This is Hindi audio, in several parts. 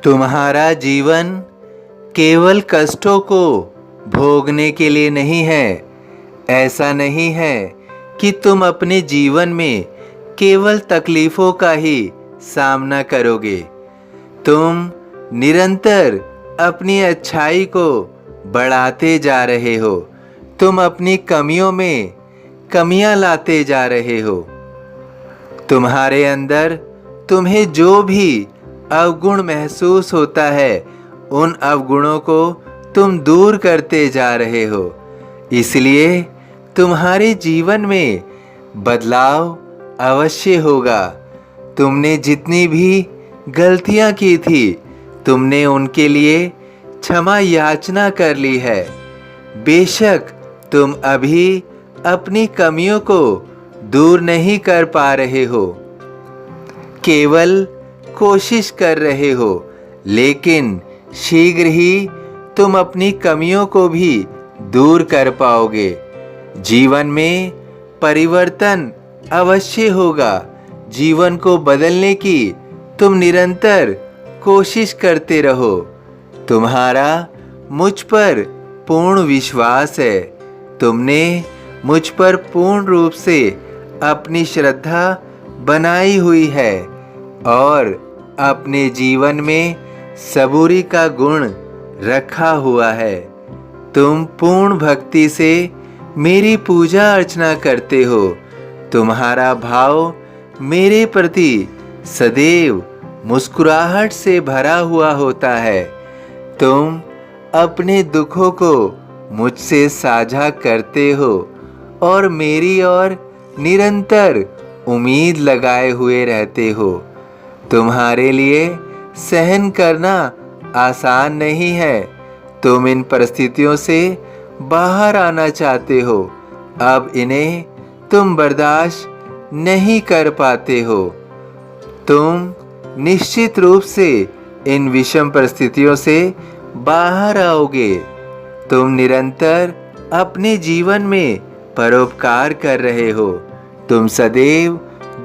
तुम्हारा जीवन केवल कष्टों को भोगने के लिए नहीं है। ऐसा नहीं है कि तुम अपने जीवन में केवल तकलीफ़ों का ही सामना करोगे। तुम निरंतर अपनी अच्छाई को बढ़ाते जा रहे हो। तुम अपनी कमियों में कमियां लाते जा रहे हो। तुम्हारे अंदर तुम्हें जो भी अवगुण महसूस होता है, उन अवगुणों को तुम दूर करते जा रहे हो। इसलिए तुम्हारे जीवन में बदलाव अवश्य होगा। तुमने जितनी भी गलतियां की थी, तुमने उनके लिए क्षमा याचना कर ली है। बेशक तुम अभी अपनी कमियों को दूर नहीं कर पा रहे हो, केवल कोशिश कर रहे हो, लेकिन शीघ्र ही तुम अपनी कमियों को भी दूर कर पाओगे। जीवन में परिवर्तन अवश्य होगा। जीवन को बदलने की तुम निरंतर कोशिश करते रहो। तुम्हारा मुझ पर पूर्ण विश्वास है। तुमने मुझ पर पूर्ण रूप से अपनी श्रद्धा बनाई हुई है और अपने जीवन में सबूरी का गुण रखा हुआ है। तुम पूर्ण भक्ति से मेरी पूजा अर्चना करते हो। तुम्हारा भाव मेरे प्रति सदैव मुस्कुराहट से भरा हुआ होता है। तुम अपने दुखों को मुझसे साझा करते हो और मेरी ओर निरंतर उम्मीद लगाए हुए रहते हो। तुम्हारे लिए सहन करना आसान नहीं है। तुम इन परिस्थितियों से बाहर आना चाहते हो। अब इन्हें तुम बर्दाश्त नहीं कर पाते हो। तुम निश्चित रूप से इन विषम परिस्थितियों से बाहर आओगे। तुम निरंतर अपने जीवन में परोपकार कर रहे हो। तुम सदैव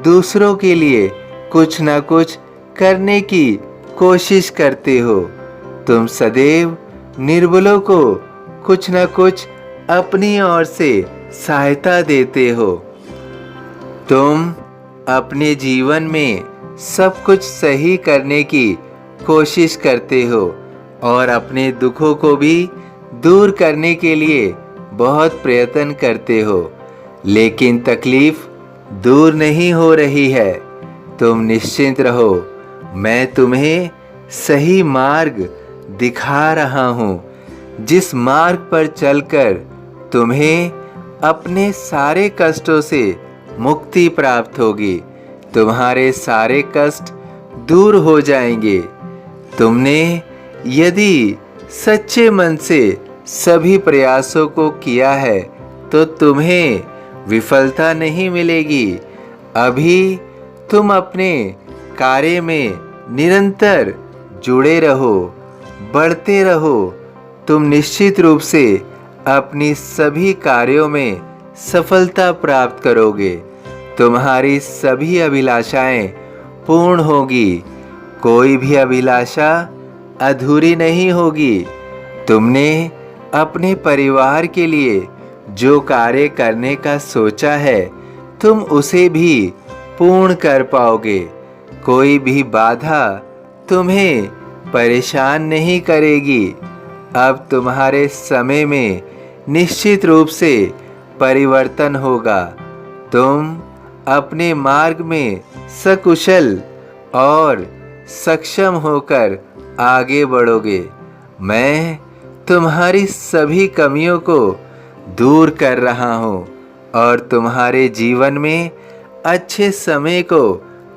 दूसरों के लिए कुछ न कुछ करने की कोशिश करते हो। तुम सदैव निर्बलों को कुछ न कुछ अपनी ओर से सहायता देते हो। तुम अपने जीवन में सब कुछ सही करने की कोशिश करते हो और अपने दुखों को भी दूर करने के लिए बहुत प्रयत्न करते हो, लेकिन तकलीफ दूर नहीं हो रही है। तुम निश्चिंत रहो, मैं तुम्हें सही मार्ग दिखा रहा हूँ, जिस मार्ग पर चलकर तुम्हें अपने सारे कष्टों से मुक्ति प्राप्त होगी। तुम्हारे सारे कष्ट दूर हो जाएंगे। तुमने यदि सच्चे मन से सभी प्रयासों को किया है तो तुम्हें विफलता नहीं मिलेगी। अभी तुम अपने कार्य में निरंतर जुड़े रहो, बढ़ते रहो। तुम निश्चित रूप से अपनी सभी कार्यों में सफलता प्राप्त करोगे। तुम्हारी सभी अभिलाषाएं पूर्ण होगी। कोई भी अभिलाषा अधूरी नहीं होगी। तुमने अपने परिवार के लिए जो कार्य करने का सोचा है, तुम उसे भी पूर्ण कर पाओगे। कोई भी बाधा तुम्हें परेशान नहीं करेगी। अब तुम्हारे समय में निश्चित रूप से परिवर्तन होगा। तुम अपने मार्ग में सकुशल और सक्षम होकर आगे बढ़ोगे। मैं तुम्हारी सभी कमियों को दूर कर रहा हूँ और तुम्हारे जीवन में अच्छे समय को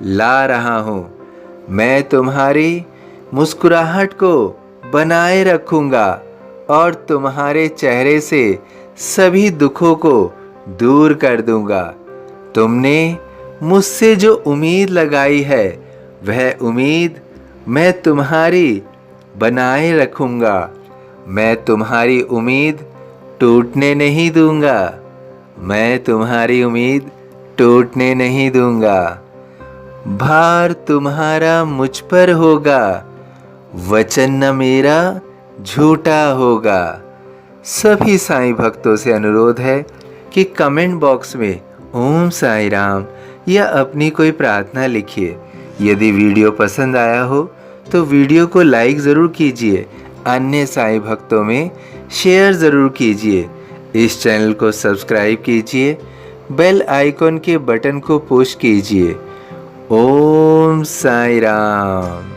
ला रहा हूँ। मैं तुम्हारी मुस्कुराहट को बनाए रखूँगा और तुम्हारे चेहरे से सभी दुखों को दूर कर दूँगा। तुमने मुझसे जो उम्मीद लगाई है, वह उम्मीद मैं तुम्हारी बनाए रखूँगा। मैं तुम्हारी उम्मीद टूटने नहीं दूँगा। मैं तुम्हारी उम्मीद टूटने नहीं दूँगा। भार तुम्हारा मुझ पर होगा, वचन न मेरा झूठा होगा। सभी साईं भक्तों से अनुरोध है कि कमेंट बॉक्स में ओम साई राम या अपनी कोई प्रार्थना लिखिए। यदि वीडियो पसंद आया हो तो वीडियो को लाइक ज़रूर कीजिए, अन्य साईं भक्तों में शेयर ज़रूर कीजिए। इस चैनल को सब्सक्राइब कीजिए, बेल आइकॉन के बटन को पुश कीजिए। ओम साई राम।